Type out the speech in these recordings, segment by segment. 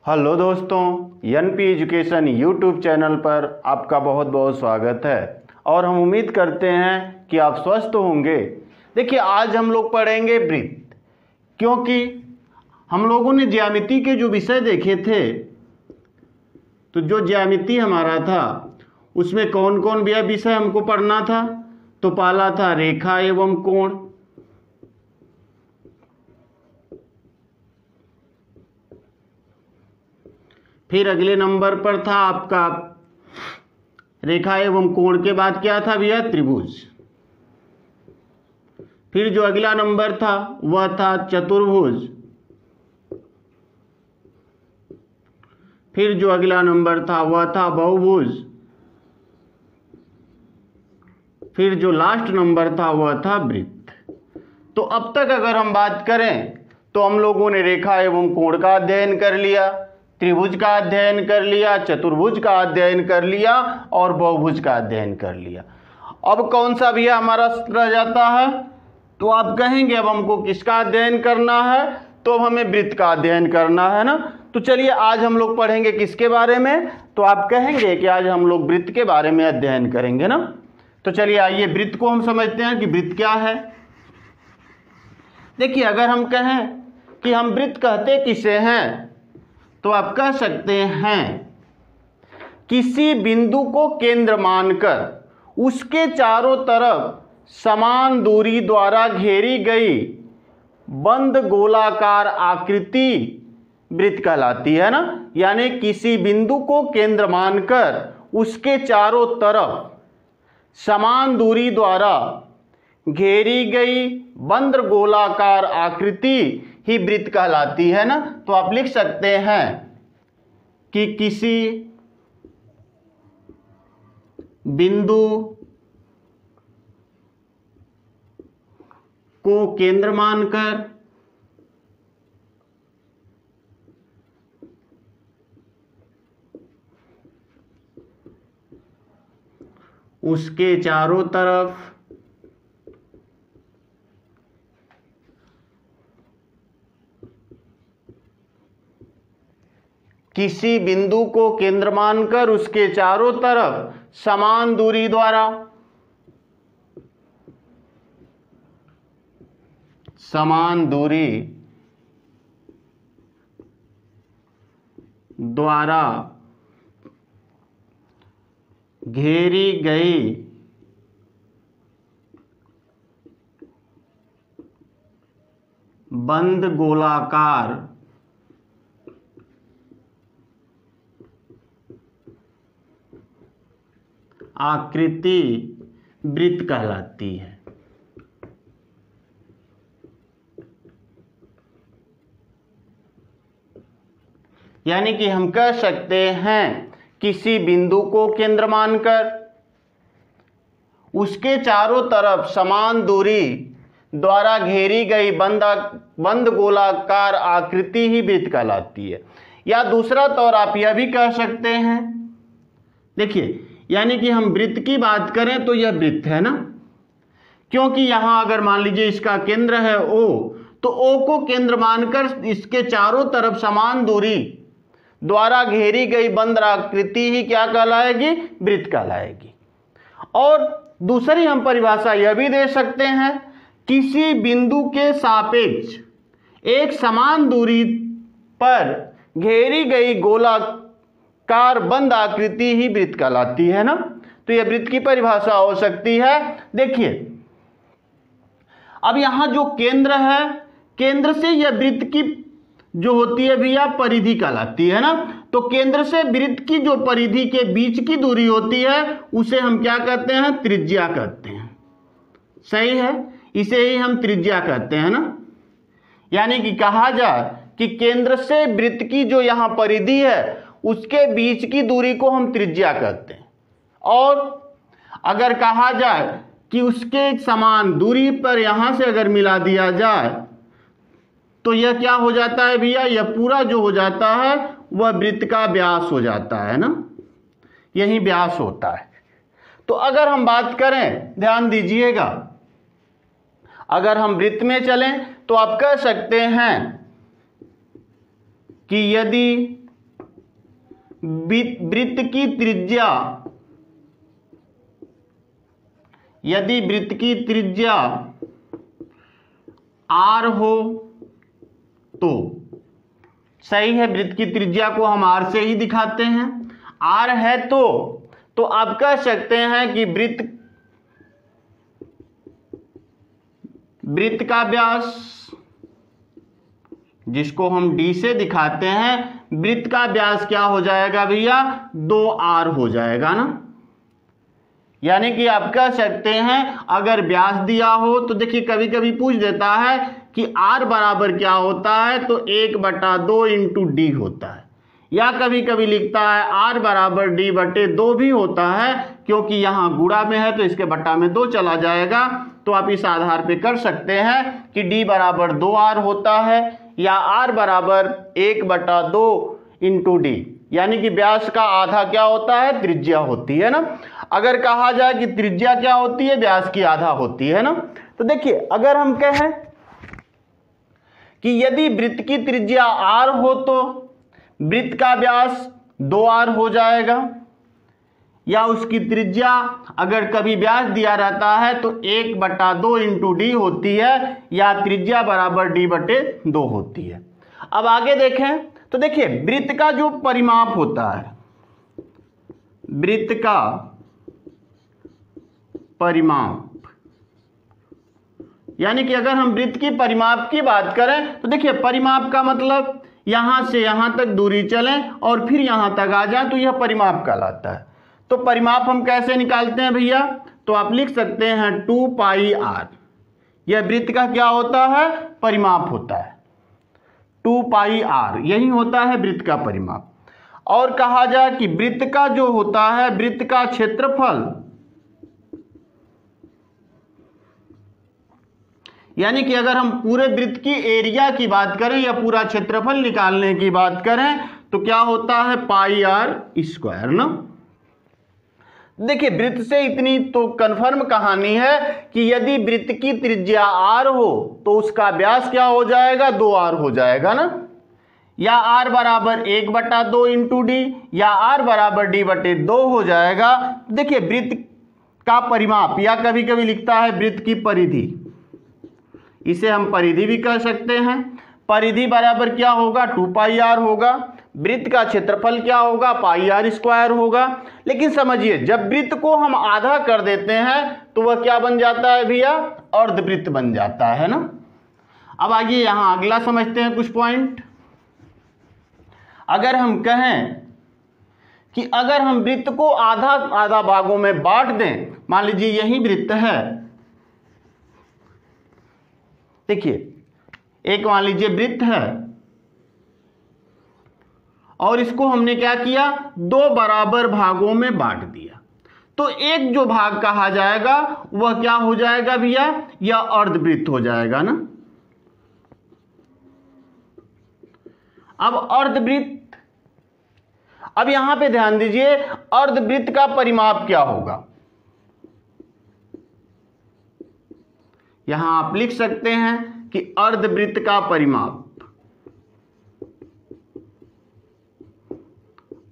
Hello दोस्तों, NP education YouTube channel पर आपका बहुत बहुत स्वागत है और हम उम्मीद करते हैं कि आप स्वस्थ होंगे। देखिए, आज हम लोग पढ़ेंगे वृत्त, क्योंकि हम लोगों ने ज्यामिति के जो विषय देखे थे, तो जो ज्यामिति हमारा था उसमें कौन कौन भी विषय हमको पढ़ना था। तो पहला था रेखा एवं कोण, फिर अगले नंबर पर था आपका रेखा एवं कोण के बाद क्या था भैया, त्रिभुज। फिर जो अगला नंबर था वह था चतुर्भुज। फिर जो अगला नंबर था वह था बहुभुज। फिर जो लास्ट नंबर था वह था वृत्त। तो अब तक अगर हम बात करें तो हम लोगों ने रेखा एवं कोण का अध्ययन कर लिया, त्रिभुज का अध्ययन कर लिया, चतुर्भुज का अध्ययन कर लिया और बहुभुज का अध्ययन कर लिया। अब कौन सा भैया हमारा रह जाता है? तो आप कहेंगे अब हमको किसका अध्ययन करना है? तो अब हमें वृत्त का अध्ययन करना है ना। तो चलिए आज हम लोग पढ़ेंगे किसके बारे में? तो आप कहेंगे कि आज हम लोग वृत्त के बारे में अध्ययन करेंगे ना। तो चलिए आइए वृत्त को हम समझते हैं कि वृत्त क्या है। देखिए, अगर हम कहें कि हम वृत्त कहते किसे हैं, तो आप कह सकते हैं किसी बिंदु को केंद्र मानकर उसके चारों तरफ समान दूरी द्वारा घेरी गई बंद गोलाकार आकृति वृत्त कहलाती है ना। यानी किसी बिंदु को केंद्र मानकर उसके चारों तरफ समान दूरी द्वारा घेरी गई बंद गोलाकार आकृति ही वृत्त कहलाती है ना। तो आप लिख सकते हैं कि किसी बिंदु को केंद्र मानकर उसके चारों तरफ किसी बिंदु को केंद्र मानकर उसके चारों तरफ समान दूरी द्वारा घेरी गई बंद गोलाकार आकृति वृत्त कहलाती है। यानी कि हम कह सकते हैं किसी बिंदु को केंद्र मानकर उसके चारों तरफ समान दूरी द्वारा घेरी गई बंद गोलाकार आकृति ही वृत्त कहलाती है। या दूसरा तौर आप यह भी कह सकते हैं, देखिए, यानी कि हम वृत्त की बात करें तो यह वृत्त है ना, क्योंकि यहां अगर मान लीजिए इसका केंद्र है O, तो O को केंद्र मानकर इसके चारों तरफ समान दूरी द्वारा घेरी गई बंद आकृति ही क्या कहलाएगी? वृत्त कहलाएगी। और दूसरी हम परिभाषा यह भी दे सकते हैं, किसी बिंदु के सापेक्ष एक समान दूरी पर घेरी गई गोलाकार बंद आकृति ही वृत्त कहलाती है ना। तो यह वृत्त की परिभाषा हो सकती है। देखिए, अब यहां जो केंद्र है, केंद्र से यह वृत्त की जो होती है भैया परिधि कहलाती है ना। तो केंद्र से वृत्त की जो परिधि के बीच की दूरी होती है उसे हम क्या कहते हैं? त्रिज्या कहते हैं। सही है, इसे ही हम त्रिज्या कहते हैं ना। यानी कि कहा जाए कि केंद्र से वृत्त की जो यहां परिधि है उसके बीच की दूरी को हम त्रिज्या कहते हैं। और अगर कहा जाए कि उसके समान दूरी पर यहां से अगर मिला दिया जाए तो यह क्या हो जाता है भैया? यह पूरा जो हो जाता है वह वृत्त का व्यास हो जाता है ना। यही व्यास होता है। तो अगर हम बात करें, ध्यान दीजिएगा, अगर हम वृत्त में चलें तो आप कह सकते हैं कि यदि वृत्त की त्रिज्या, यदि वृत्त की त्रिज्या r हो तो सही है, वृत्त की त्रिज्या को हम r से ही दिखाते हैं। r है तो आप कह सकते हैं कि वृत्त का व्यास, जिसको हम d से दिखाते हैं, वृत्त का व्यास क्या हो जाएगा भैया, 2r हो जाएगा ना। यानी कि आप कह सकते हैं अगर व्यास दिया हो तो देखिए कभी कभी पूछ देता है कि r बराबर क्या होता है, तो 1/2 इंटू डी होता है, या कभी कभी लिखता है r बराबर d/2 भी होता है, क्योंकि यहाँ गुणा में है तो इसके बट्टा में 2 चला जाएगा। तो आप इस आधार पे कर सकते हैं कि d बराबर 2r होता है, या r बराबर 1/2 इंटू डी, यानी कि व्यास का आधा क्या होता है, त्रिज्या होती है ना। अगर कहा जाए कि त्रिज्या क्या होती है, व्यास की आधा होती है ना। तो देखिए अगर हम कहें कि यदि वृत्त की त्रिज्या r हो तो वृत्त का व्यास 2r हो जाएगा, या उसकी त्रिज्या अगर कभी व्यास दिया रहता है तो 1/2 इंटू डी होती है, या त्रिज्या बराबर d/2 होती है। अब आगे देखें तो देखिए वृत्त का जो परिमाप होता है, वृत्त का परिमाप, यानी कि अगर हम वृत्त की परिमाप की बात करें तो देखिए परिमाप का मतलब यहां से यहां तक दूरी चलें और फिर यहां तक आ जाए तो यह परिमाप कहलाता है। तो परिमाप हम कैसे निकालते हैं भैया, तो आप लिख सकते हैं 2πr, यह वृत्त का क्या होता है, परिमाप होता है। 2πr यही होता है वृत्त का परिमाप। और कहा जाए कि वृत्त का जो होता है, वृत्त का क्षेत्रफल, यानी कि अगर हम पूरे वृत्त की एरिया की बात करें या पूरा क्षेत्रफल निकालने की बात करें तो क्या होता है, πr² ना। देखिए वृत्त से इतनी तो कंफर्म कहानी है कि यदि वृत्त की त्रिज्या r हो तो उसका व्यास क्या हो जाएगा, 2r हो जाएगा ना, या r बराबर 1/2 इंटू डी, या r बराबर d/2 हो जाएगा। देखिए वृत्त का परिमाप, या कभी कभी लिखता है वृत्त की परिधि, इसे हम परिधि भी कह सकते हैं। परिधि बराबर क्या होगा, 2πr होगा। वृत्त का क्षेत्रफल क्या होगा, πr² होगा। लेकिन समझिए जब वृत्त को हम आधा कर देते हैं तो वह क्या बन जाता है भैया, अर्धवृत्त बन जाता है ना। अब आइए यहां अगला समझते हैं कुछ पॉइंट। अगर हम कहें कि अगर हम वृत्त को आधा आधा भागों में बांट दें, मान लीजिए यही वृत्त है, देखिए एक मान लीजिए वृत्त है और इसको हमने क्या किया, 2 बराबर भागों में बांट दिया, तो एक जो भाग कहा जाएगा वह क्या हो जाएगा भैया, यह अर्धवृत्त हो जाएगा ना। अब अर्धवृत्त, अब यहां पे ध्यान दीजिए अर्धवृत्त का परिमाप क्या होगा, यहां आप लिख सकते हैं कि अर्धवृत्त का परिमाप,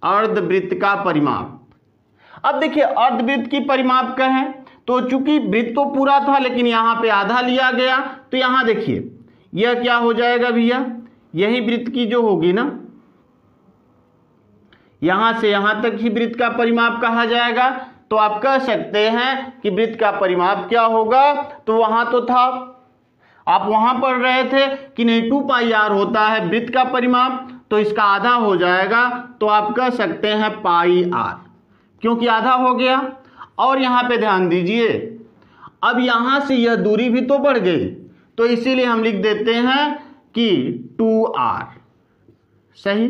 अर्धवृत्त का परिमाप। अब देखिए अर्धवृत्त की परिमाप कहें तो चूंकि वृत्त तो पूरा था लेकिन यहां पे आधा लिया गया, तो यहां देखिए यह क्या हो जाएगा भैया, यही वृत्त की जो होगी ना, यहां से यहां तक ही वृत्त का परिमाप कहा जाएगा। तो आप कह सकते हैं कि वृत्त का परिमाप क्या होगा, तो वहां तो था, आप वहां पढ़ रहे थे कि नहीं 2πr होता है वृत्त का परिमाप, तो इसका आधा हो जाएगा, तो आप कह सकते हैं πr, क्योंकि आधा हो गया। और यहां पे ध्यान दीजिए अब यहां से यह दूरी भी तो बढ़ गई, तो इसीलिए हम लिख देते हैं कि 2r, सही,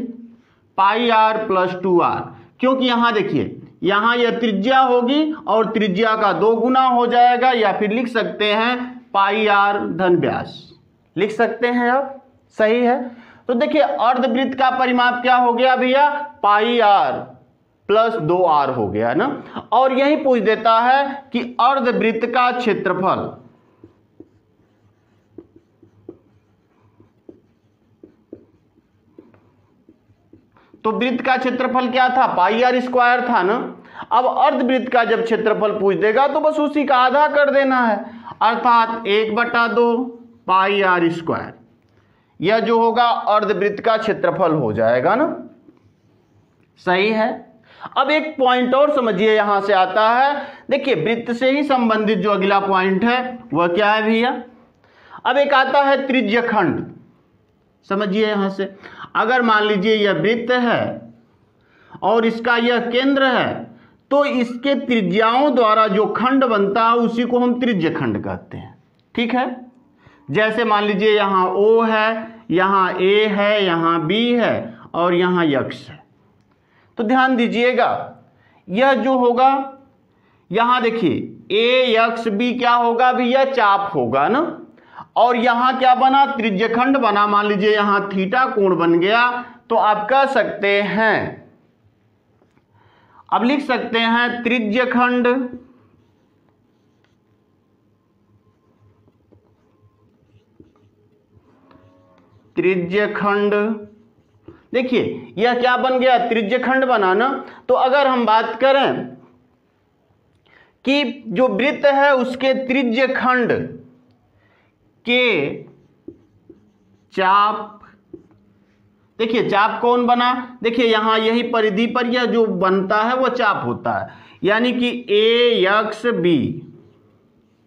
πr + 2r, क्योंकि यहां देखिए यहां यह त्रिज्या होगी और त्रिज्या का 2 गुना हो जाएगा, या फिर लिख सकते हैं πr धन व्यास, लिख सकते हैं आप, सही है। तो देखिए अर्धवृत्त का परिमाप क्या हो गया भैया, πr + 2r हो गया ना। और यही पूछ देता है कि अर्धवृत्त का क्षेत्रफल, तो वृत्त का क्षेत्रफल क्या था, पाई आर स्क्वायर था ना। अब अर्धवृत्त का जब क्षेत्रफल पूछ देगा तो बस उसी का आधा कर देना है, अर्थात 1/2 पाई आर स्क्वायर। यह जो होगा अर्धवृत्त का क्षेत्रफल हो जाएगा ना, सही है। अब एक पॉइंट और समझिए, यहां से आता है, देखिए वृत्त से ही संबंधित जो अगला पॉइंट है वह क्या है भैया, अब एक आता है त्रिज्यखंड। समझिए यहां से, अगर मान लीजिए यह वृत्त है और इसका यह केंद्र है, तो इसके त्रिज्याओं द्वारा जो खंड बनता है उसी को हम त्रिज्यखंड कहते हैं। ठीक है, जैसे मान लीजिए यहाँ O है, यहाँ A है, यहाँ B है और यहाँ X है। तो ध्यान दीजिएगा, यह जो होगा यहाँ देखिए AXB क्या होगा भैया, चाप होगा ना। और यहाँ क्या बना, त्रिज्यखंड बना। मान लीजिए यहाँ थीटा कोण बन गया, तो आप कह सकते हैं, अब लिख सकते हैं त्रिज्यखंड त्रिज्यखंड। देखिए यह क्या बन गया, त्रिज्यखंड बना ना। तो अगर हम बात करें कि जो वृत्त है उसके त्रिज्यखंड के चाप, देखिए चाप कौन बना, देखिए यहां यही परिधि पर यह जो बनता है वह चाप होता है, यानी कि AXB।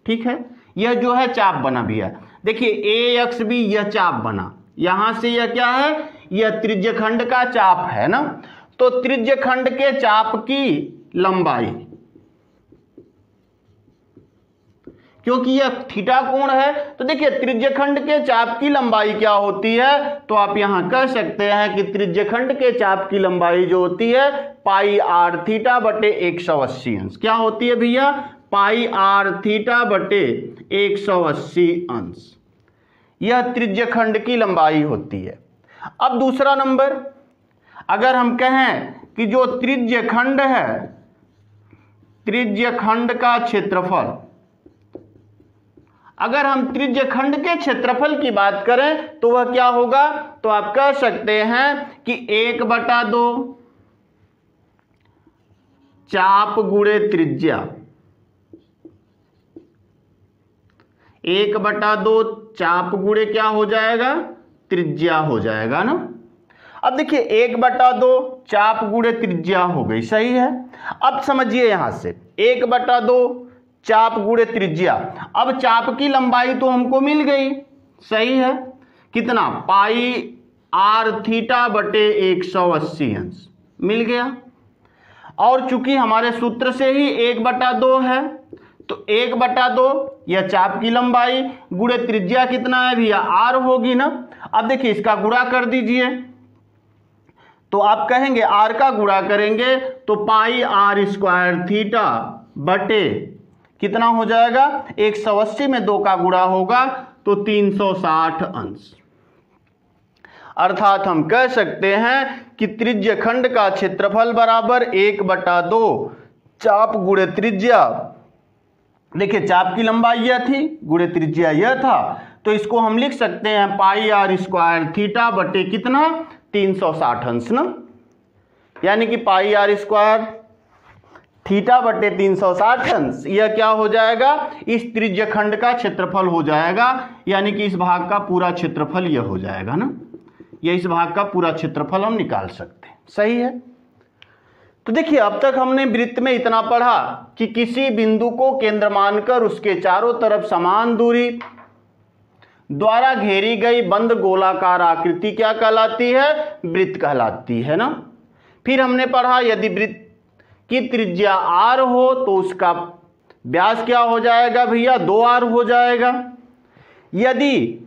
ठीक है, यह जो है चाप बना भैया। देखिए AXB यह चाप बना, यहां से यह क्या है, यह त्रिज्यखंड का चाप है ना। तो त्रिज्यखंड के चाप की लंबाई, क्योंकि यह थीटा कोण है, तो देखिए त्रिज्यखंड के चाप की लंबाई क्या होती है, तो आप यहां कह सकते हैं कि त्रिज्यखंड के चाप की लंबाई जो होती है पाई आर थीटा बटे 180 अंश। क्या होती है भैया, पाई आर थीटा बटे 180 अंश। यह त्रिज्यखंड की लंबाई होती है। अब दूसरा नंबर, अगर हम कहें कि जो त्रिज्यखंड है, त्रिज्यखंड का क्षेत्रफल, अगर हम त्रिज्यखंड के क्षेत्रफल की बात करें तो वह क्या होगा, तो आप कह सकते हैं कि 1/2 चाप गुणे त्रिज्या, 1/2 चाप गुणे क्या हो जाएगा, त्रिज्या हो जाएगा ना। अब देखिए 1/2 चाप गुणे त्रिज्या हो गई, सही है। अब समझिए यहां से 1/2 चाप गुणे त्रिज्या, अब चाप की लंबाई तो हमको मिल गई, सही है, कितना, पाई आर थीटा बटे 180 अंश मिल गया। और चूंकि हमारे सूत्र से ही 1/2 है, तो 1/2 यह चाप की लंबाई गुणे त्रिज्या कितना है भैया, आर होगी ना। अब देखिए इसका गुणा कर दीजिए, तो आप कहेंगे आर का गुणा करेंगे तो पाई आर स्क्वायर थीटा बटे कितना हो जाएगा, 180 में 2 का गुणा होगा तो 360 अंश। अर्थात हम कह सकते हैं कि त्रिज्यखंड का क्षेत्रफल बराबर 1/2 चाप गुणे त्रिज्या। देखिए चाप की लंबाई यह थी, गुणे त्रिज्या यह था, तो इसको हम लिख सकते हैं पाई आर स्क्वायर थीटा बटे कितना, 360 अंश ना। यानी कि पाई आर स्क्वायर थीटा बटे 360 अंश, यह क्या हो जाएगा, इस त्रिज्यखंड का क्षेत्रफल हो जाएगा। यानी कि इस भाग का पूरा क्षेत्रफल यह हो जाएगा ना, यह इस भाग का पूरा क्षेत्रफल हम निकाल सकते हैं, सही है। तो देखिए अब तक हमने वृत्त में इतना पढ़ा कि किसी बिंदु को केंद्र मानकर उसके चारों तरफ समान दूरी द्वारा घेरी गई बंद गोलाकार आकृति क्या कहलाती है, वृत्त कहलाती है ना। फिर हमने पढ़ा यदि वृत्त की त्रिज्या r हो तो उसका व्यास क्या हो जाएगा भैया, 2r हो जाएगा। यदि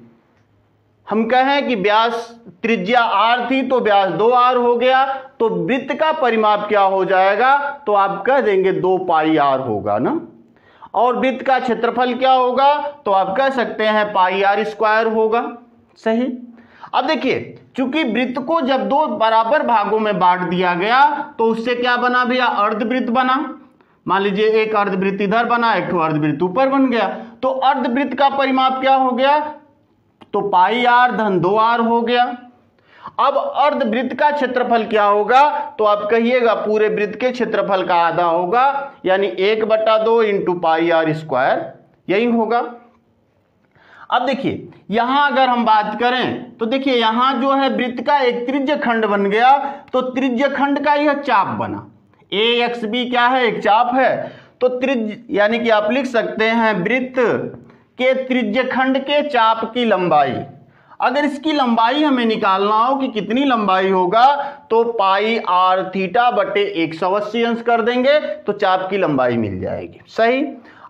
हम कहें कि व्यास त्रिज्या r थी तो व्यास 2r हो गया, तो वृत्त का परिमाप क्या हो जाएगा, तो आप कह देंगे 2 पाई r होगा ना। और वृत्त का क्षेत्रफल क्या होगा, तो आप कह सकते हैं पाई आर स्क्वायर होगा, सही। अब देखिए चूंकि वृत्त को जब 2 बराबर भागों में बांट दिया गया तो उससे क्या बना भैया, अर्धवृत्त बना। मान लीजिए एक अर्धवृत्त इधर बना, एक ठो अर्धवृत्त ऊपर बन गया, तो अर्धवृत्त का परिमाप क्या हो गया, तो पाई आर धन 2r हो गया। अब अर्धवृत्त का क्षेत्रफल क्या होगा, तो आप कहिएगा पूरे वृत्त के क्षेत्रफल का आधा होगा, यानी 1/2 इंटू पाई आर स्क्वायर, यही होगा। अब देखिए यहां अगर हम बात करें तो देखिए यहां जो है वृत्त का एक त्रिज्य खंड बन गया, तो त्रिज्य खंड का यह चाप बना, ए एक्स बी क्या है, एक चाप है। तो त्रिज्य यानी कि आप लिख सकते हैं वृत्त के त्रिज्य खंड के चाप की लंबाई। अगर इसकी लंबाई हमें निकालना हो कि कितनी लंबाई होगा, तो पाई आर थीटा बटे 180 अंश कर देंगे तो चाप की लंबाई मिल जाएगी। सही।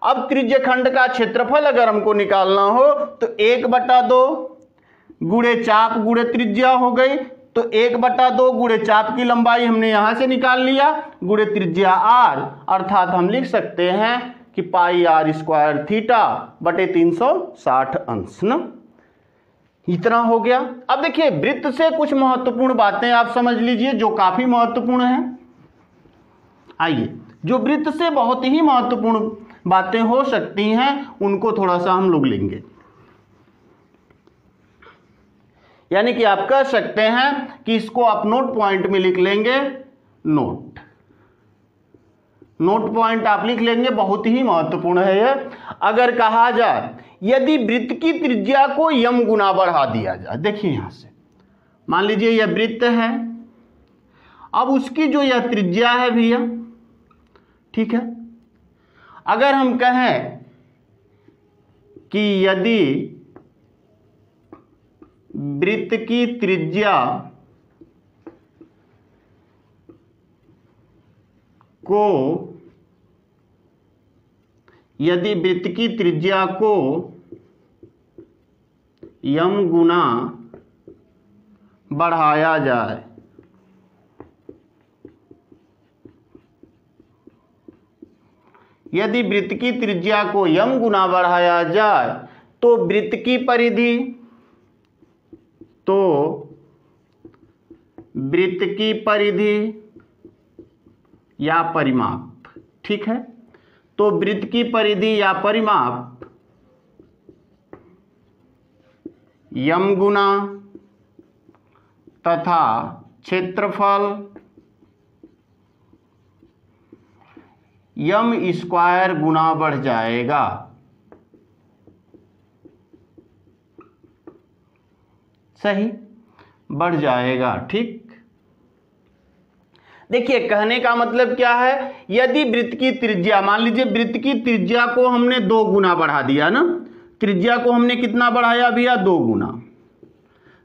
अब त्रिज्य खंड का क्षेत्रफल अगर हमको निकालना हो तो 1/2 गुणे चाप गुणे त्रिज्या हो गई, तो 1/2 गुणे चाप की लंबाई हमने यहां से निकाल लिया गुणे त्रिज्या आर, अर्थात हम लिख सकते हैं कि पाई आर स्क्वायर थीटा बटे 360 अंश ना, इतना हो गया। अब देखिए वृत्त से कुछ महत्वपूर्ण बातें आप समझ लीजिए जो काफी महत्वपूर्ण है। आइए जो वृत्त से बहुत ही महत्वपूर्ण बातें हो सकती हैं उनको थोड़ा सा हम लोग लेंगे। यानी कि आप कह सकते हैं कि इसको आप नोट पॉइंट में लिख लेंगे, नोट पॉइंट आप लिख लेंगे, बहुत ही महत्वपूर्ण है यह। अगर कहा जाए यदि वृत्त की त्रिज्या को यम गुना बढ़ा दिया जाए, देखिए यहां से मान लीजिए यह वृत्त है, अब उसकी जो यह त्रिज्या है भैया, ठीक है, अगर हम कहें कि यदि वृत्त की त्रिज्या को यम गुना बढ़ाया जाए, यदि वृत्त की त्रिज्या को यम गुना बढ़ाया जाए तो वृत्त की परिधि या परिमाप, ठीक है, तो वृत्त की परिधि या परिमाप यम गुना तथा क्षेत्रफल यम स्क्वायर गुना बढ़ जाएगा। सही, बढ़ जाएगा। ठीक, देखिए कहने का मतलब क्या है, यदि वृत्त की त्रिज्या, मान लीजिए वृत्त की त्रिज्या को हमने 2 गुना बढ़ा दिया ना, त्रिज्या को हमने कितना बढ़ाया भैया, 2 गुना।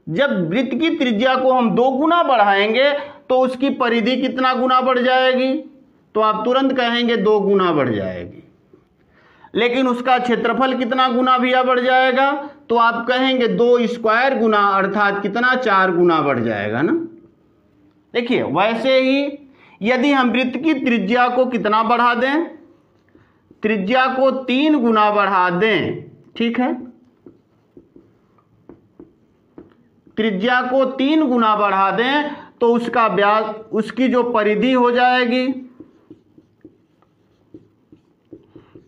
जब वृत्त की त्रिज्या को हम 2 गुना बढ़ाएंगे तो उसकी परिधि कितना गुना बढ़ जाएगी, तो आप तुरंत कहेंगे 2 गुना बढ़ जाएगी। लेकिन उसका क्षेत्रफल कितना गुना भैया बढ़ जाएगा, तो आप कहेंगे 2 स्क्वायर गुना, अर्थात कितना, 4 गुना बढ़ जाएगा ना। देखिए वैसे ही यदि हम वृत्त की त्रिज्या को कितना बढ़ा दें, त्रिज्या को 3 गुना बढ़ा दें, ठीक है, त्रिज्या को 3 गुना बढ़ा दें तो उसका व्यास, उसकी जो परिधि हो जाएगी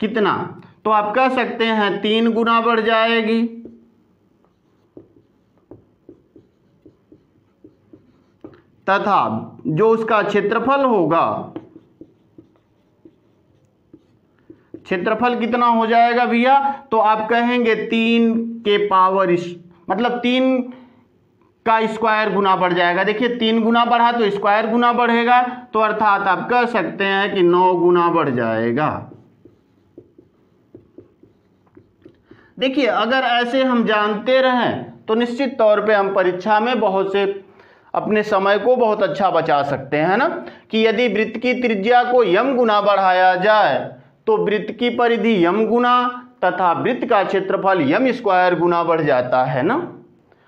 कितना, तो आप कह सकते हैं 3 गुना बढ़ जाएगी। तथा जो उसका क्षेत्रफल होगा, क्षेत्रफल कितना हो जाएगा भैया, तो आप कहेंगे 3 के पावर मतलब 3 का स्क्वायर गुना बढ़ जाएगा। देखिए 3 गुना बढ़ा तो स्क्वायर गुना बढ़ेगा, तो अर्थात आप कह सकते हैं कि 9 गुना बढ़ जाएगा। देखिए अगर ऐसे हम जानते रहें तो निश्चित तौर पे हम परीक्षा में बहुत से अपने समय को बहुत अच्छा बचा सकते हैं ना, कि यदि वृत्त की त्रिज्या को यम गुना बढ़ाया जाए तो वृत्त की परिधि यम गुना तथा वृत्त का क्षेत्रफल यम स्क्वायर गुना बढ़ जाता है ना।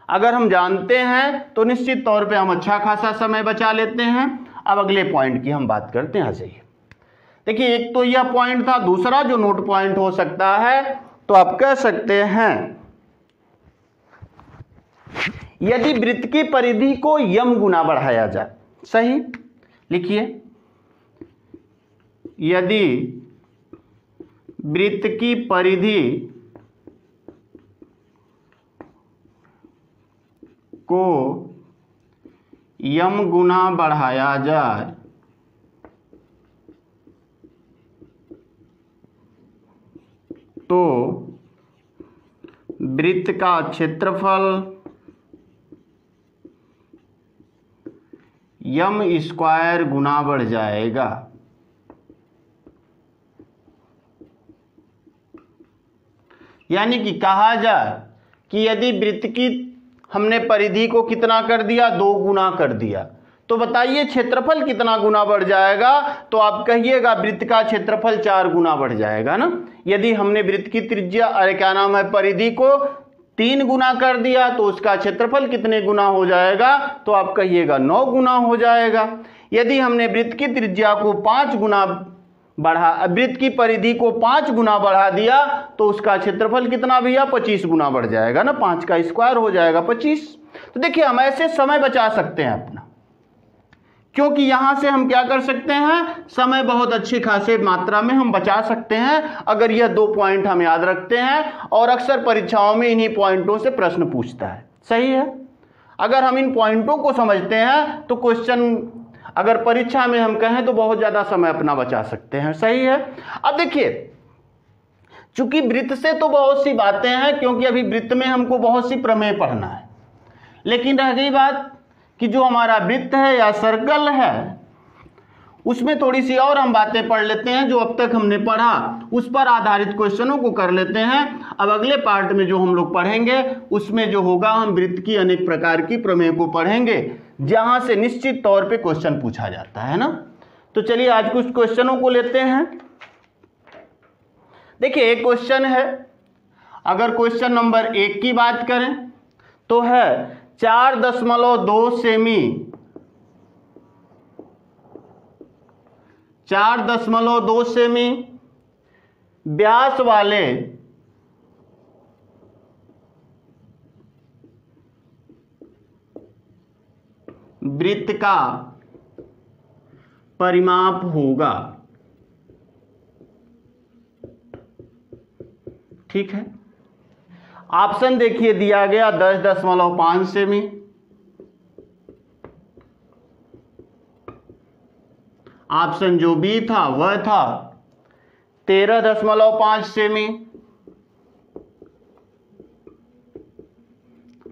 अगर हम जानते हैं तो निश्चित तौर पे हम अच्छा खासा समय बचा लेते हैं। अब अगले पॉइंट की हम बात करते हैं। सही, देखिए एक तो यह पॉइंट था, दूसरा जो नोट पॉइंट हो सकता है तो आप कह सकते हैं यदि वृत्त की परिधि को यम गुना बढ़ाया जाए। सही, लिखिए यदि वृत्त की परिधि को m गुना बढ़ाया जाए तो वृत्त का क्षेत्रफल m स्क्वायर गुना बढ़ जाएगा। यानी कि कहा जाए कि यदि वृत्त की हमने परिधि को कितना कर दिया, 2 गुना कर दिया, तो बताइए क्षेत्रफल कितना गुना बढ़ जाएगा। तो आप कहिएगा वृत्त का क्षेत्रफल 4 गुना बढ़ जाएगा ना। यदि हमने वृत्त की त्रिज्या क्या नाम है परिधि को 3 गुना कर दिया तो उसका क्षेत्रफल कितने गुना हो जाएगा, तो आप कहिएगा 9 गुना हो जाएगा। यदि हमने वृत्त की त्रिज्या को 5 गुना वृत्त की परिधि को 5 गुना बढ़ा दिया तो उसका क्षेत्रफल कितना भैया 25 गुना बढ़ जाएगा ना। 5 का स्क्वायर हो जाएगा 25। तो देखिए हम ऐसे समय बचा सकते हैं अपना, क्योंकि यहां से हम क्या कर सकते हैं, समय बहुत अच्छी खासी मात्रा में हम बचा सकते हैं अगर यह 2 पॉइंट हम याद रखते हैं। और अक्सर परीक्षाओं में इन्हीं पॉइंटों से प्रश्न पूछता है। सही है, अगर हम इन पॉइंटों को समझते हैं तो क्वेश्चन अगर परीक्षा में हम कहें तो बहुत ज्यादा समय अपना बचा सकते हैं। सही है। अब देखिए चूंकि वृत्त से तो बहुत सी बातें हैं, क्योंकि अभी वृत्त में हमको बहुत सी प्रमेय पढ़ना है, लेकिन रह गई बात कि जो हमारा वृत्त है या सर्कल है उसमें थोड़ी सी और हम बातें पढ़ लेते हैं। जो अब तक हमने पढ़ा उस पर आधारित क्वेश्चनों को कर लेते हैं। अब अगले पार्ट में जो हम लोग पढ़ेंगे उसमें जो होगा हम वृत्त की अनेक प्रकार की प्रमेय को पढ़ेंगे जहां से निश्चित तौर पे क्वेश्चन पूछा जाता है ना। तो चलिए आज कुछ क्वेश्चनों को लेते हैं। देखिए एक क्वेश्चन है, अगर क्वेश्चन नंबर 1 की बात करें तो है 4.2 सेमी 4.2 सेमी व्यास वाले वृत्त का परिमाप होगा। ठीक है, ऑप्शन देखिए दिया गया 10.5 सेमी, ऑप्शन जो बी था वह था 13.5 सेमी,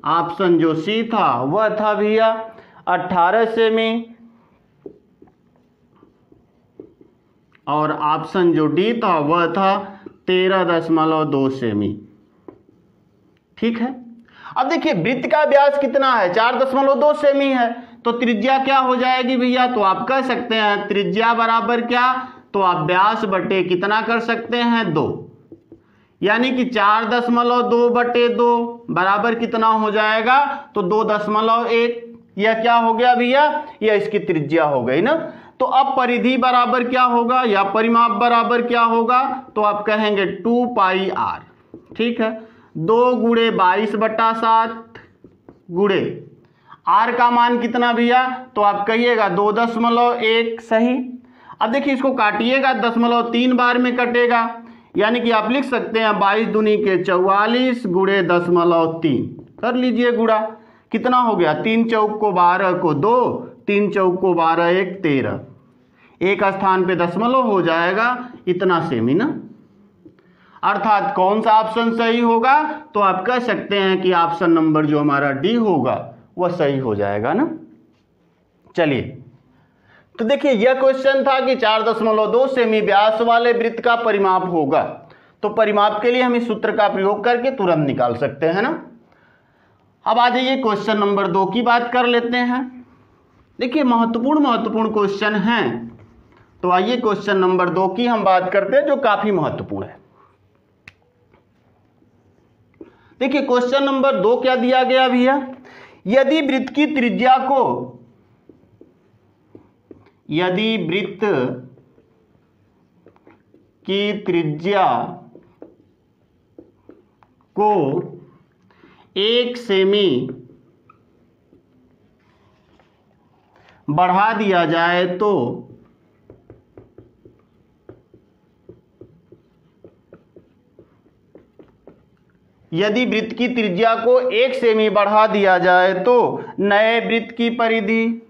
ऑप्शन जो सी था वह था भैया 18 सेमी, और ऑप्शन जो डी था वह था 13.2 सेमी। ठीक है, अब देखिए वृत्त का व्यास कितना है 4.2 सेमी है, तो त्रिज्या क्या हो जाएगी भैया, तो आप कह सकते हैं त्रिज्या बराबर क्या, तो आप व्यास बटे कितना कर सकते हैं 2, यानी कि 4.2 बटे 2 बराबर कितना हो जाएगा, तो 2.1। यह क्या हो गया भैया, यह इसकी त्रिज्या हो गई ना। तो अब परिधि बराबर क्या होगा या परिमाप बराबर क्या होगा, तो आप कहेंगे 2 पाई r। ठीक है, 2 गुणे 22/7 गुणे r का मान कितना भैया, तो आप कहिएगा 2.1। सही। अब देखिए इसको काटिएगा 0.3 बार में कटेगा, यानी कि आप लिख सकते हैं 22 दूनी के 44 गुणे 0.3 कर लीजिए गुणा, कितना हो गया 3 चौक को 12 को 2, 3 चौक को 12 1 13, एक स्थान पे दशमलव हो जाएगा इतना सेमी ना। अर्थात कौन सा ऑप्शन सही होगा, तो आप कह सकते हैं कि ऑप्शन नंबर जो हमारा डी होगा वह सही हो जाएगा ना। चलिए तो देखिए यह क्वेश्चन था कि 4.2 सेमी व्यास वाले वृत्त का परिमाप होगा, तो परिमाप के लिए हम इस सूत्र का प्रयोग करके तुरंत निकाल सकते हैं ना। अब आ जाइए क्वेश्चन नंबर 2 की बात कर लेते हैं। देखिए महत्वपूर्ण क्वेश्चन हैं, तो आइए क्वेश्चन नंबर 2 की हम बात करते हैं जो काफी महत्वपूर्ण है। देखिए क्वेश्चन नंबर 2 क्या दिया गया भैया, यदि वृत्त की त्रिज्या को 1 सेमी बढ़ा दिया जाए तो यदि वृत्त की त्रिज्या को 1 सेमी बढ़ा दिया जाए तो नए वृत्त की परिधि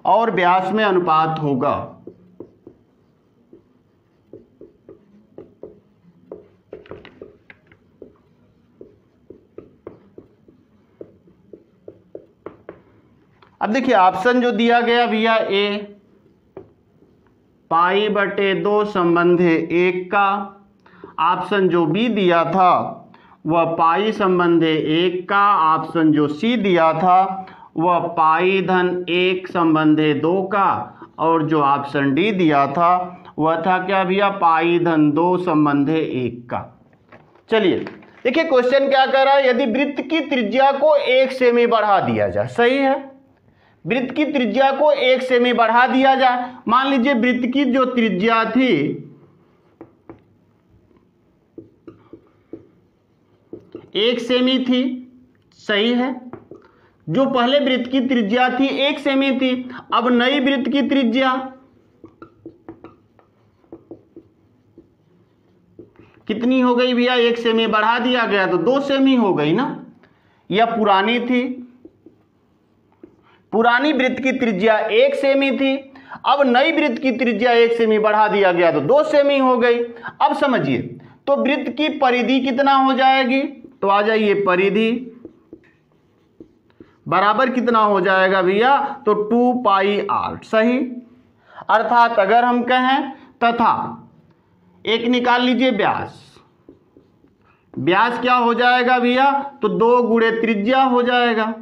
और व्यास में अनुपात होगा। अब देखिए ऑप्शन जो दिया गया भैया ए π/2 संबंधे 1 का, ऑप्शन जो बी दिया था वह π संबंधे 1 का, ऑप्शन जो सी दिया था वह π/1 संबंधे 2 का, और जो ऑप्शन डी दिया था वह था क्या भैया π/2 संबंधे 1 का। चलिए देखिए क्वेश्चन क्या कर रहा है, यदि वृत्त की त्रिज्या को 1 सेमी बढ़ा दिया जाए, सही है, वृत्त की त्रिज्या को 1 सेमी बढ़ा दिया जाए। मान लीजिए वृत्त की जो त्रिज्या थी 1 सेमी थी, सही है, जो पहले वृत्त की त्रिज्या थी 1 सेमी थी, अब नई वृत्त की त्रिज्या कितनी हो गई भैया, 1 सेमी बढ़ा दिया गया तो 2 सेमी हो गई ना। यह पुरानी थी, पुरानी वृत्त की त्रिज्या 1 सेमी थी, अब नई वृत्त की त्रिज्या 1 सेमी बढ़ा दिया गया तो 2 सेमी हो गई। अब समझिए तो वृत्त की परिधि कितना हो जाएगी, तो आ जाइए परिधि बराबर कितना हो जाएगा भैया, तो 2πr, सही। अर्थात अगर हम कहें तथा एक निकाल लीजिए व्यास, व्यास क्या हो जाएगा भैया, तो 2 गुणे त्रिज्या हो जाएगा,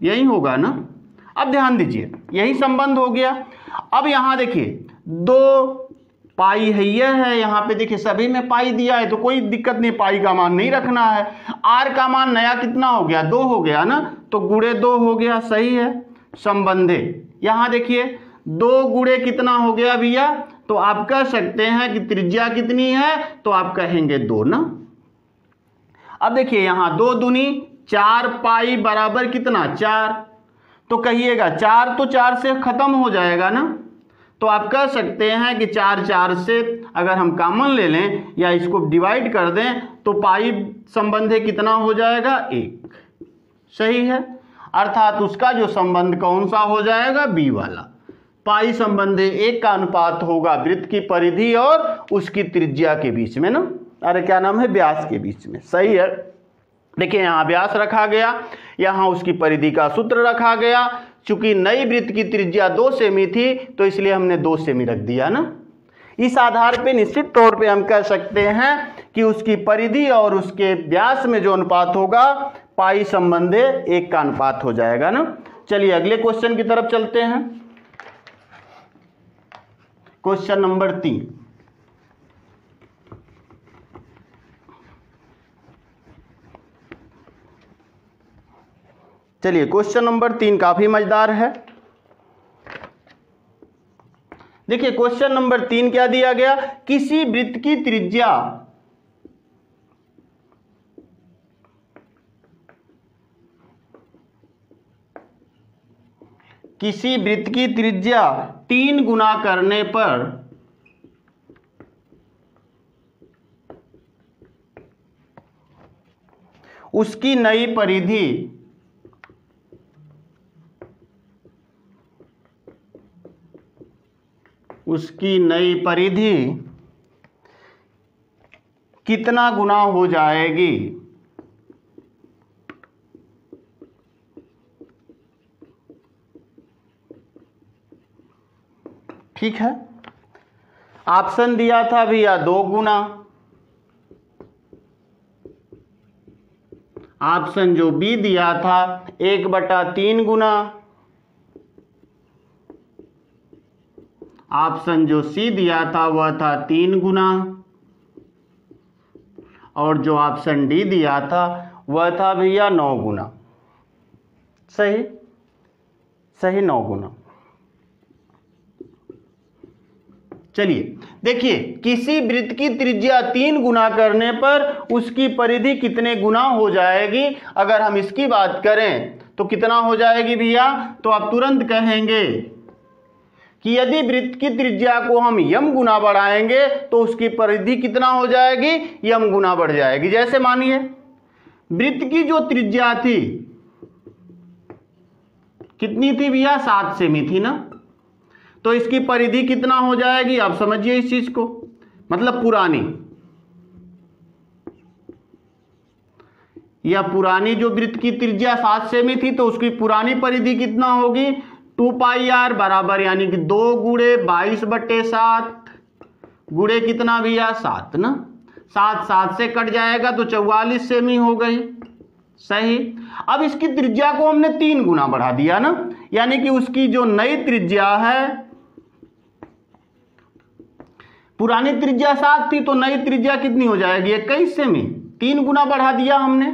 यही होगा ना। अब ध्यान दीजिए यही संबंध हो गया। अब यहां देखिए 2 पाई है, यह है, यहां पे देखिए सभी में पाई दिया है तो कोई दिक्कत नहीं, पाई का मान नहीं रखना है। आर का मान नया कितना हो गया, 2 हो गया ना, तो गुणे 2 हो गया, सही है। संबंधे यहां देखिए 2 गुणे कितना हो गया भैया, तो आप कह सकते हैं कि त्रिज्या कितनी है, तो आप कहेंगे 2 ना। अब देखिए यहां 2 दूनी 4 पाई बराबर कितना 4, तो कहिएगा 4 तो 4 से खत्म हो जाएगा ना, तो आप कह सकते हैं कि 4 से अगर हम कॉमन ले लें या इसको डिवाइड कर दें तो पाई संबंधे कितना हो जाएगा 1, सही है। अर्थात उसका जो संबंध कौन सा हो जाएगा, बी वाला। पाई संबंधे 1 का अनुपात होगा वृत्त की परिधि और उसकी त्रिज्या के बीच में ना, अरे क्या नाम है, व्यास के बीच में, सही है। देखिए यहाँ व्यास रखा गया, यहाँ उसकी परिधि का सूत्र रखा गया। चूंकि नई वृत्त की त्रिज्या 2 सेमी थी तो इसलिए हमने 2 सेमी रख दिया ना। इस आधार पे निश्चित तौर पे हम कह सकते हैं कि उसकी परिधि और उसके व्यास में जो अनुपात होगा पाई संबंधे 1 का अनुपात हो जाएगा ना। चलिए अगले क्वेश्चन की तरफ चलते हैं। Question number 3। चलिए क्वेश्चन नंबर 3 काफी मजेदार है। देखिए क्वेश्चन नंबर 3 क्या दिया गया, किसी वृत्त की त्रिज्या किसी वृत्त की त्रिज्या 3 गुना करने पर उसकी नई परिधि कितना गुना हो जाएगी। ठीक है, ऑप्शन दिया था भैया 2 गुना, ऑप्शन जो बी दिया था 1/3 गुना, ऑप्शन जो सी दिया था वह था 3 गुना, और जो ऑप्शन डी दिया था वह था भैया 9 गुना। सही सही 9 गुना। चलिए देखिए किसी वृत्त की त्रिज्या 3 गुना करने पर उसकी परिधि कितने गुना हो जाएगी। अगर हम इसकी बात करें तो कितना हो जाएगी भैया, तो आप तुरंत कहेंगे कि यदि वृत्त की त्रिज्या को हम यम गुना बढ़ाएंगे तो उसकी परिधि कितना हो जाएगी, यम गुना बढ़ जाएगी। जैसे मानिए वृत्त की जो त्रिज्या थी कितनी थी भैया, 7 सेमी थी ना, तो इसकी परिधि कितना हो जाएगी, आप समझिए इस चीज को, मतलब पुरानी जो वृत्त की त्रिज्या 7 सेमी थी तो उसकी पुरानी परिधि कितना होगी, 2 पाई आर बराबर यानी कि 2 गुणे 22/7 गुणे कितना भैया 7 ना, 7 से कट जाएगा तो 44 सेमी हो गई। सही। अब इसकी त्रिज्या को हमने 3 गुना बढ़ा दिया ना, यानी कि उसकी जो नई त्रिज्या है, पुरानी त्रिज्या 7 थी तो नई त्रिज्या कितनी हो जाएगी 21 सेमी, 3 गुना बढ़ा दिया हमने।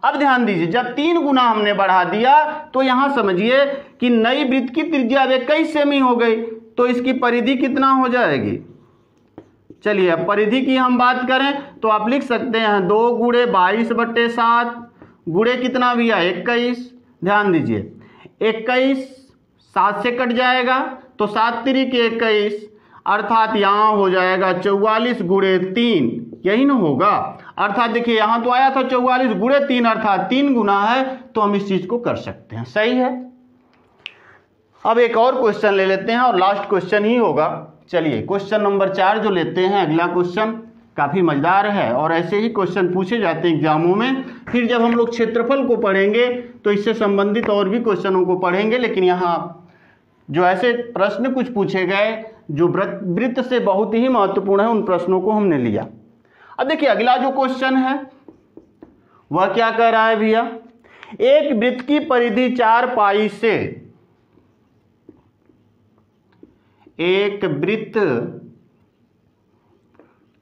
अब ध्यान दीजिए जब 3 गुना हमने बढ़ा दिया तो यहां समझिए कि नई वृत्त की त्रिज्या 21 सेमी हो गई, तो इसकी परिधि कितना हो जाएगी। चलिए अब परिधि की हम बात करें तो आप लिख सकते हैं 2 गुणे 22/7 गुणे कितना भैया 21। ध्यान दीजिए 21 7 से कट जाएगा तो 7 तिरिक 21, अर्थात यहां हो जाएगा 44 गुणे 3, यही ना होगा। अर्थात देखिए यहां तो आया था 44 गुणे 3 अर्थात 3 गुना है, तो हम इस चीज को कर सकते हैं। सही है। अब एक और क्वेश्चन ले लेते हैं और लास्ट क्वेश्चन ही होगा। चलिए क्वेश्चन नंबर 4 जो लेते हैं, अगला क्वेश्चन काफी मजेदार है और ऐसे ही क्वेश्चन पूछे जाते हैं एग्जामों में। फिर जब हम लोग क्षेत्रफल को पढ़ेंगे तो इससे संबंधित और भी क्वेश्चनों को पढ़ेंगे, लेकिन यहाँ जो ऐसे प्रश्न कुछ पूछे गए जो वृत्त से बहुत ही महत्वपूर्ण है, उन प्रश्नों को हमने लिया। अब देखिए अगला जो क्वेश्चन है वह क्या कह रहा है भैया, एक वृत्त की परिधि 4 पाई से, एक वृत्त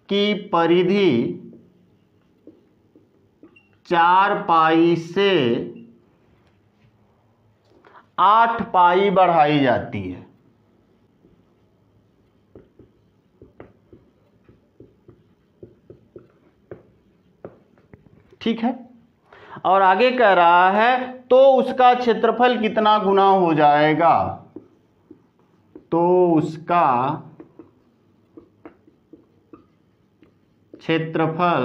की परिधि 4 पाई से 8 पाई बढ़ाई जाती है। ठीक है। और आगे कह रहा है तो उसका क्षेत्रफल कितना गुना हो जाएगा, तो उसका क्षेत्रफल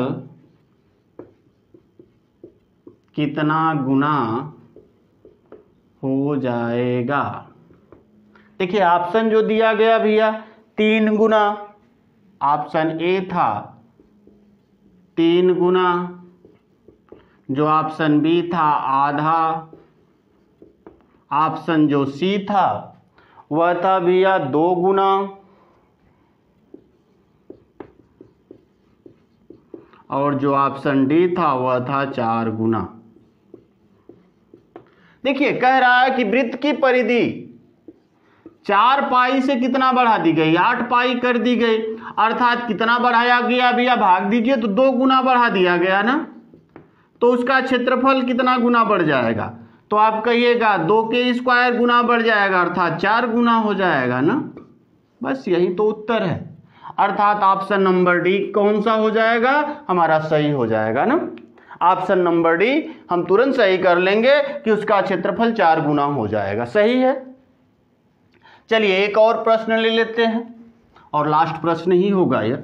कितना गुना हो जाएगा। देखिए ऑप्शन जो दिया गया भैया 3 गुना, ऑप्शन ए था 3 गुना, जो ऑप्शन बी था आधा, ऑप्शन जो सी था वह था भैया 2 गुना, और जो ऑप्शन डी था वह था 4 गुना। देखिए कह रहा है कि वृत्त की परिधि 4 पाई से कितना बढ़ा दी गई, 8 पाई कर दी गई, अर्थात कितना बढ़ाया गया भैया, भाग दीजिए तो 2 गुना बढ़ा दिया गया ना, तो उसका क्षेत्रफल कितना गुना बढ़ जाएगा, तो आप कहिएगा 2 के स्क्वायर गुना बढ़ जाएगा, अर्थात 4 गुना हो जाएगा ना। बस यही तो उत्तर है, अर्थात ऑप्शन नंबर डी कौन सा हो जाएगा, हमारा सही हो जाएगा ना। ऑप्शन नंबर डी हम तुरंत सही कर लेंगे कि उसका क्षेत्रफल 4 गुना हो जाएगा। सही है। चलिए एक और प्रश्न ले लेते हैं और लास्ट प्रश्न ही होगा यह,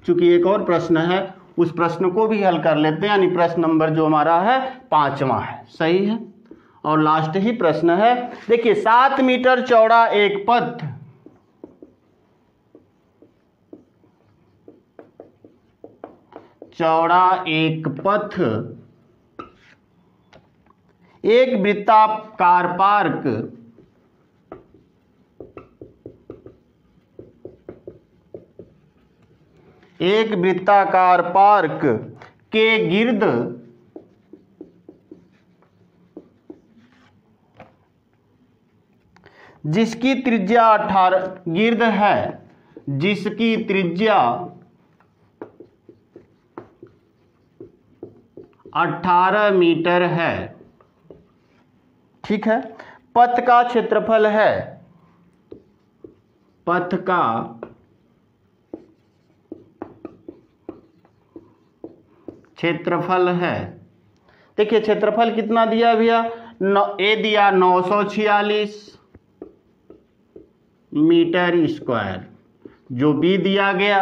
चूंकि एक और प्रश्न है उस प्रश्न को भी हल कर लेते हैं, यानी प्रश्न नंबर जो हमारा है 5वां है। सही है। और लास्ट ही प्रश्न है। देखिए 7 मीटर चौड़ा एक पथ एक वृत्ताकार पार्क के गिर्द जिसकी त्रिज्या 18 मीटर है। ठीक है। पथ का क्षेत्रफल है, पथ का क्षेत्रफल है। देखिए क्षेत्रफल कितना दिया भैया, ए दिया 946, मीटर स्क्वायर, जो बी दिया गया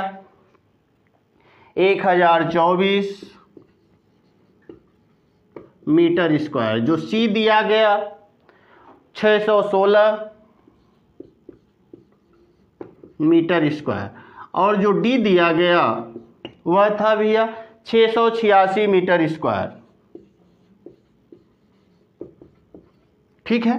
1024 मीटर स्क्वायर, जो सी दिया गया 616 मीटर स्क्वायर, और जो डी दिया गया वह था भैया 686 मीटर स्क्वायर। ठीक है।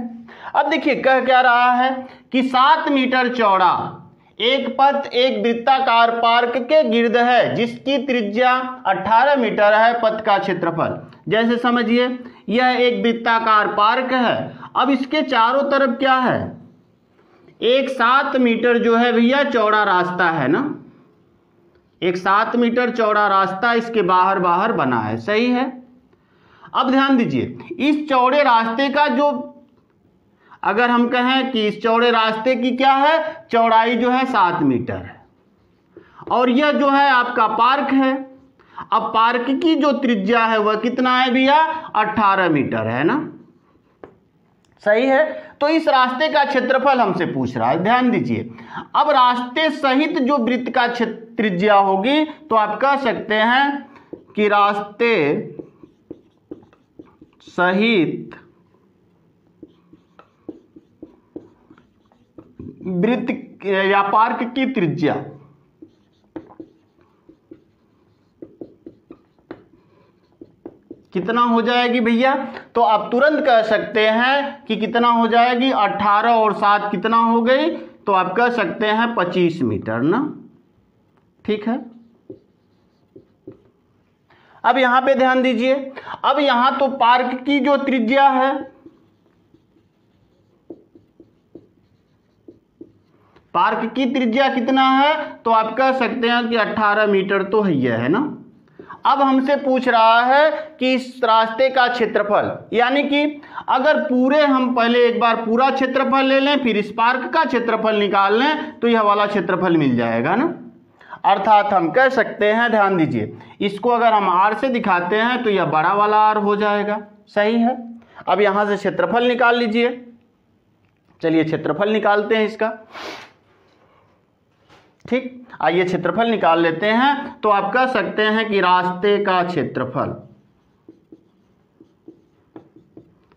अब देखिए कह क्या रहा है कि 7 मीटर चौड़ा एक पथ एक वृत्ताकार पार्क के गिर्द है जिसकी त्रिज्या 18 मीटर है। पथ का क्षेत्रफल, जैसे समझिए यह एक वृत्ताकार पार्क है। अब इसके चारों तरफ क्या है, एक 7 मीटर जो है भैया चौड़ा रास्ता है ना, एक 7 मीटर चौड़ा रास्ता इसके बाहर बाहर बना है, सही है। अब ध्यान दीजिए, इस चौड़े रास्ते का जो, अगर हम कहें कि इस चौड़े रास्ते की क्या है, चौड़ाई जो है 7 मीटर है, और यह जो है आपका पार्क है। अब पार्क की जो त्रिज्या है वह कितना है भैया, 18 मीटर है ना, सही है। तो इस रास्ते का क्षेत्रफल हमसे पूछ रहा है, ध्यान दीजिए। अब रास्ते सहित जो वृत्त का त्रिज्या होगी तो आप कह सकते हैं कि रास्ते सहित वृत्त या पार्क की त्रिज्या कितना हो जाएगी भैया, तो आप तुरंत कह सकते हैं कि कितना हो जाएगी, 18 और 7 कितना हो गई, तो आप कह सकते हैं 25 मीटर ना। ठीक है। अब यहां पे ध्यान दीजिए, अब यहां तो पार्क की जो त्रिज्या है, पार्क की त्रिज्या कितना है, तो आप कह सकते हैं कि 18 मीटर तो है ना। अब हमसे पूछ रहा है कि इस रास्ते का क्षेत्रफल, यानी कि अगर पूरे हम पहले एक बार पूरा क्षेत्रफल ले लें फिर इस पार्क का क्षेत्रफल निकाल लें तो यह वाला क्षेत्रफल मिल जाएगा ना। अर्थात हम कह सकते हैं, ध्यान दीजिए, इसको अगर हम आर से दिखाते हैं तो यह बड़ा वाला आर हो जाएगा, सही है। अब यहां से क्षेत्रफल निकाल लीजिए, चलिए क्षेत्रफल निकालते हैं इसका। ठीक, आइए क्षेत्रफल निकाल लेते हैं। तो आप कह सकते हैं कि रास्ते का क्षेत्रफल,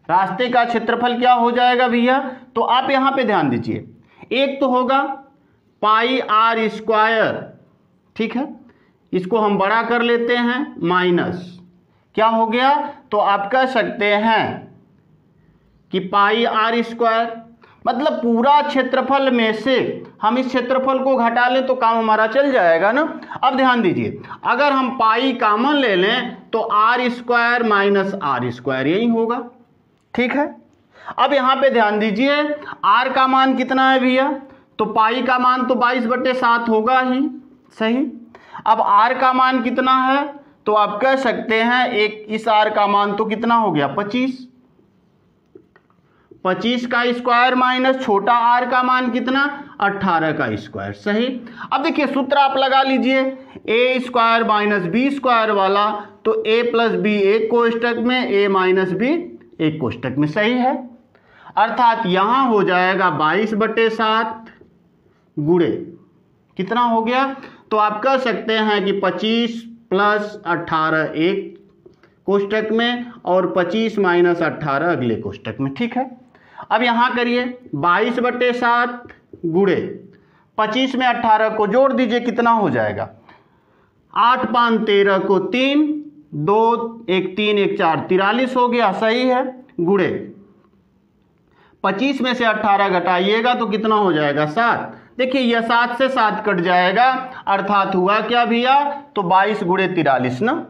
रास्ते का क्षेत्रफल क्या हो जाएगा भैया, तो आप यहां पे ध्यान दीजिए, एक तो होगा पाई आर स्क्वायर, ठीक है, इसको हम बड़ा कर लेते हैं, माइनस क्या हो गया, तो आप कह सकते हैं कि पाई आर स्क्वायर, मतलब पूरा क्षेत्रफल में से हम इस क्षेत्रफल को घटा लें तो काम हमारा चल जाएगा ना। अब ध्यान दीजिए, अगर हम पाई कॉमन ले लें तो R square minus R square यही होगा। ठीक है। अब यहां पे ध्यान दीजिए, आर का मान कितना है भैया, तो पाई का मान तो 22/7 होगा ही, सही। अब आर का मान कितना है, तो आप कह सकते हैं एक इस आर का मान तो कितना हो गया 25, 25 का स्क्वायर माइनस छोटा आर का मान कितना 18 का स्क्वायर, सही। अब देखिए सूत्र आप लगा लीजिए, ए स्क्वायर माइनस बी स्क्वायर वाला, तो ए प्लस बी एक कोष्टक में, ए माइनस बी एक कोष्टक में, सही है। अर्थात यहां हो जाएगा 22/7 गुणे कितना हो गया, तो आप कह सकते हैं कि 25 + 18 एक कोष्टक में और 25 - 18 अगले कोष्टक में। ठीक है। अब यहां करिए 22/7 गुणे 25 में 18 को जोड़ दीजिए, कितना हो जाएगा, 8 × 5 = 13 को 3, 2 1 3 1 4 43 हो गया, सही है। गुणे 25 में से 18 घटाइएगा तो कितना हो जाएगा 7। देखिए यह 7 से 7 कट जाएगा, अर्थात हुआ क्या भैया, तो 22 × 43 ना,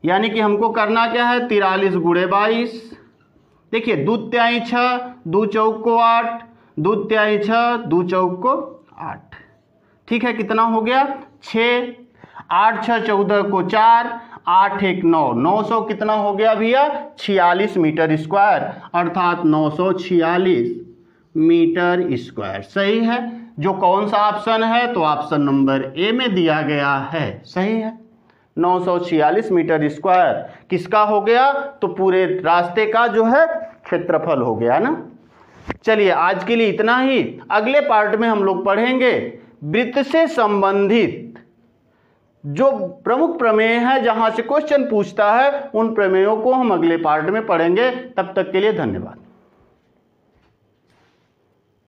यानी कि हमको करना क्या है 43 × 22। देखिए 2 तिहाई 6, 2 चौको 8, 2 तिहाई 6, 2 चौको 8। ठीक है, कितना हो गया 6, 8 × 6 = 14 को 4, 8 1 9, 900 कितना हो गया भैया 46 मीटर स्क्वायर, अर्थात 946 मीटर स्क्वायर, सही है। जो कौन सा ऑप्शन है, तो ऑप्शन नंबर ए में दिया गया है, सही है। 946 मीटर स्क्वायर किसका हो गया, तो पूरे रास्ते का जो है क्षेत्रफल हो गया ना। चलिए आज के लिए इतना ही। अगले पार्ट में हम लोग पढ़ेंगे वृत्त से संबंधित जो प्रमुख प्रमेय है, जहां से क्वेश्चन पूछता है, उन प्रमेयों को हम अगले पार्ट में पढ़ेंगे। तब तक के लिए धन्यवाद।